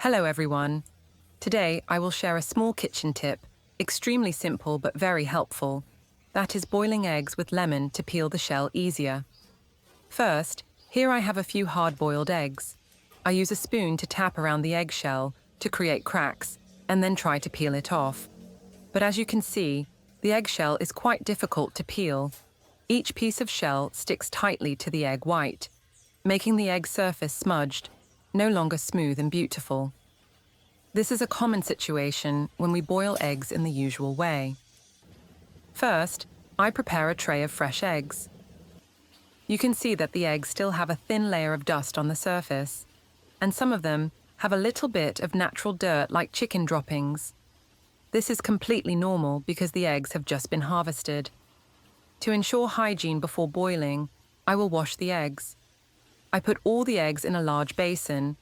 Hello everyone. Today I will share a small kitchen tip, extremely simple but very helpful. That is boiling eggs with lemon to peel the shell easier. First, here I have a few hard-boiled eggs. I use a spoon to tap around the eggshell to create cracks and then try to peel it off. But as you can see, the eggshell is quite difficult to peel. Each piece of shell sticks tightly to the egg white, making the egg surface smudged, no longer smooth and beautiful. This is a common situation when we boil eggs in the usual way. First, I prepare a tray of fresh eggs. You can see that the eggs still have a thin layer of dust on the surface, and some of them have a little bit of natural dirt like chicken droppings. This is completely normal because the eggs have just been harvested. To ensure hygiene before boiling, I will wash the eggs. I put all the eggs in a large basin.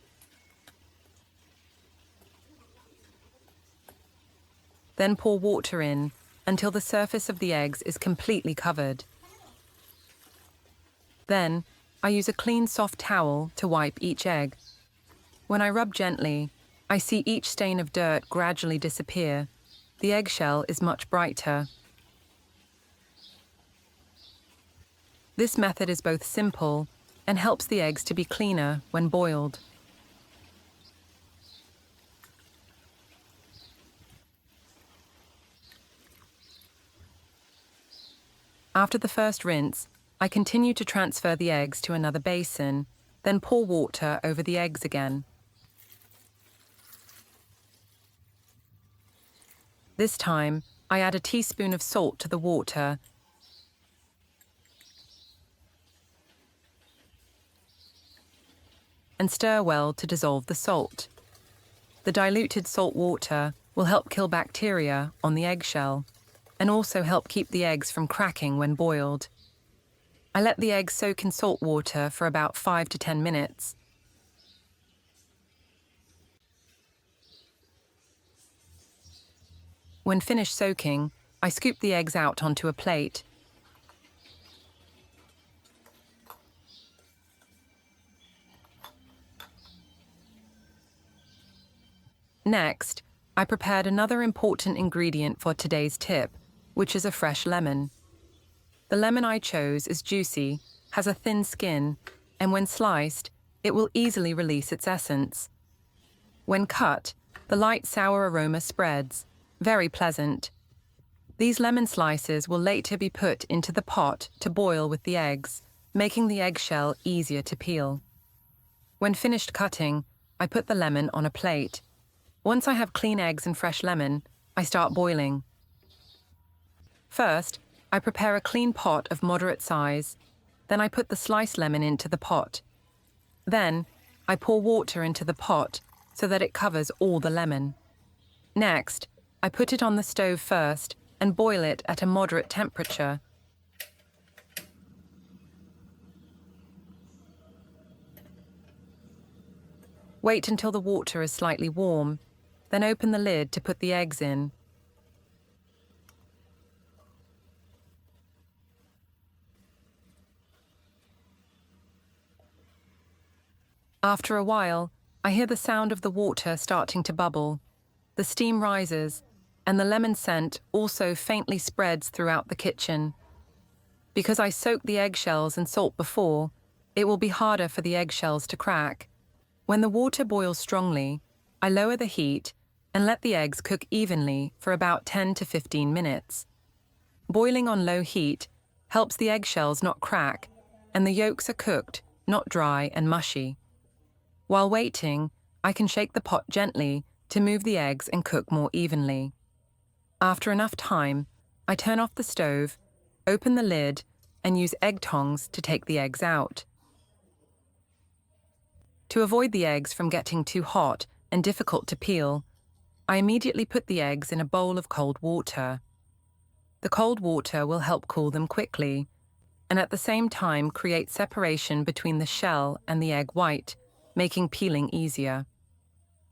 Then pour water in until the surface of the eggs is completely covered. Then, I use a clean soft towel to wipe each egg. When I rub gently, I see each stain of dirt gradually disappear. The eggshell is much brighter. This method is both simple and helps the eggs to be cleaner when boiled. After the first rinse, I continue to transfer the eggs to another basin, then pour water over the eggs again. This time, I add a teaspoon of salt to the water and stir well to dissolve the salt. The diluted salt water will help kill bacteria on the eggshell and also help keep the eggs from cracking when boiled. I let the eggs soak in salt water for about 5 to 10 minutes. When finished soaking, I scoop the eggs out onto a plate. Next, I prepared another important ingredient for today's tip, which is a fresh lemon. The lemon I chose is juicy, has a thin skin, and when sliced, it will easily release its essence. When cut, the light sour aroma spreads, very pleasant. These lemon slices will later be put into the pot to boil with the eggs, making the eggshell easier to peel. When finished cutting, I put the lemon on a plate. Once I have clean eggs and fresh lemon, I start boiling. First, I prepare a clean pot of moderate size. Then I put the sliced lemon into the pot. Then, I pour water into the pot so that it covers all the lemon. Next, I put it on the stove first and boil it at a moderate temperature. Wait until the water is slightly warm, then open the lid to put the eggs in. After a while, I hear the sound of the water starting to bubble. The steam rises, and the lemon scent also faintly spreads throughout the kitchen. Because I soaked the eggshells in salt before, it will be harder for the eggshells to crack. When the water boils strongly, I lower the heat and let the eggs cook evenly for about 10 to 15 minutes. Boiling on low heat helps the eggshells not crack, and the yolks are cooked, not dry and mushy. While waiting, I can shake the pot gently to move the eggs and cook more evenly. After enough time, I turn off the stove, open the lid, and use egg tongs to take the eggs out. To avoid the eggs from getting too hot and difficult to peel, I immediately put the eggs in a bowl of cold water. The cold water will help cool them quickly, and at the same time create separation between the shell and the egg white, making peeling easier.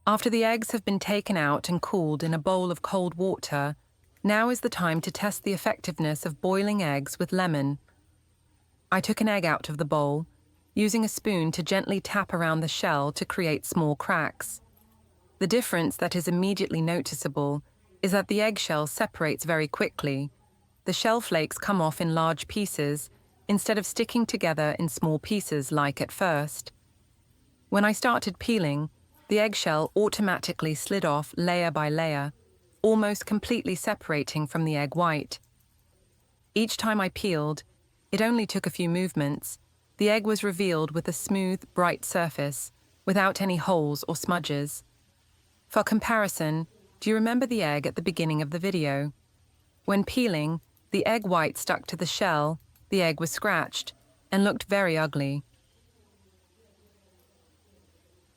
After the eggs have been taken out and cooled in a bowl of cold water, now is the time to test the effectiveness of boiling eggs with lemon. I took an egg out of the bowl, using a spoon to gently tap around the shell to create small cracks. The difference that is immediately noticeable is that the eggshell separates very quickly. The shell flakes come off in large pieces instead of sticking together in small pieces like at first. When I started peeling, the eggshell automatically slid off layer by layer, almost completely separating from the egg white. Each time I peeled, it only took a few movements, the egg was revealed with a smooth, bright surface, without any holes or smudges. For comparison, do you remember the egg at the beginning of the video? When peeling, the egg white stuck to the shell, the egg was scratched, and looked very ugly.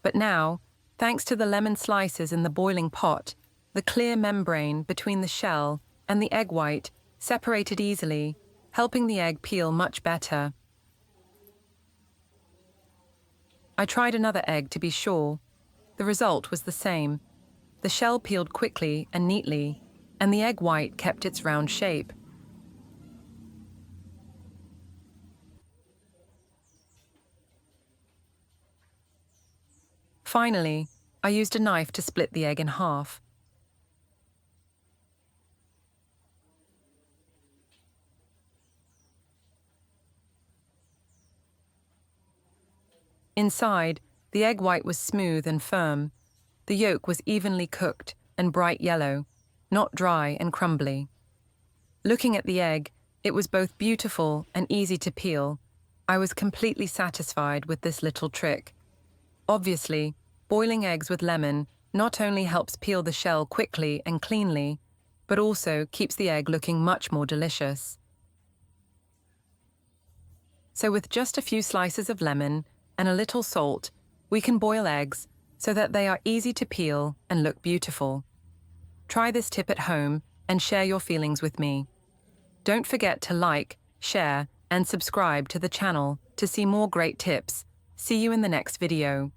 But now, thanks to the lemon slices in the boiling pot, the clear membrane between the shell and the egg white separated easily, helping the egg peel much better. I tried another egg to be sure. The result was the same. The shell peeled quickly and neatly, and the egg white kept its round shape. Finally, I used a knife to split the egg in half. Inside, the egg white was smooth and firm. The yolk was evenly cooked and bright yellow, not dry and crumbly. Looking at the egg, it was both beautiful and easy to peel. I was completely satisfied with this little trick. Obviously, boiling eggs with lemon not only helps peel the shell quickly and cleanly, but also keeps the egg looking much more delicious. So with just a few slices of lemon and a little salt, we can boil eggs so that they are easy to peel and look beautiful. Try this tip at home and share your feelings with me. Don't forget to like, share, and subscribe to the channel to see more great tips. See you in the next video.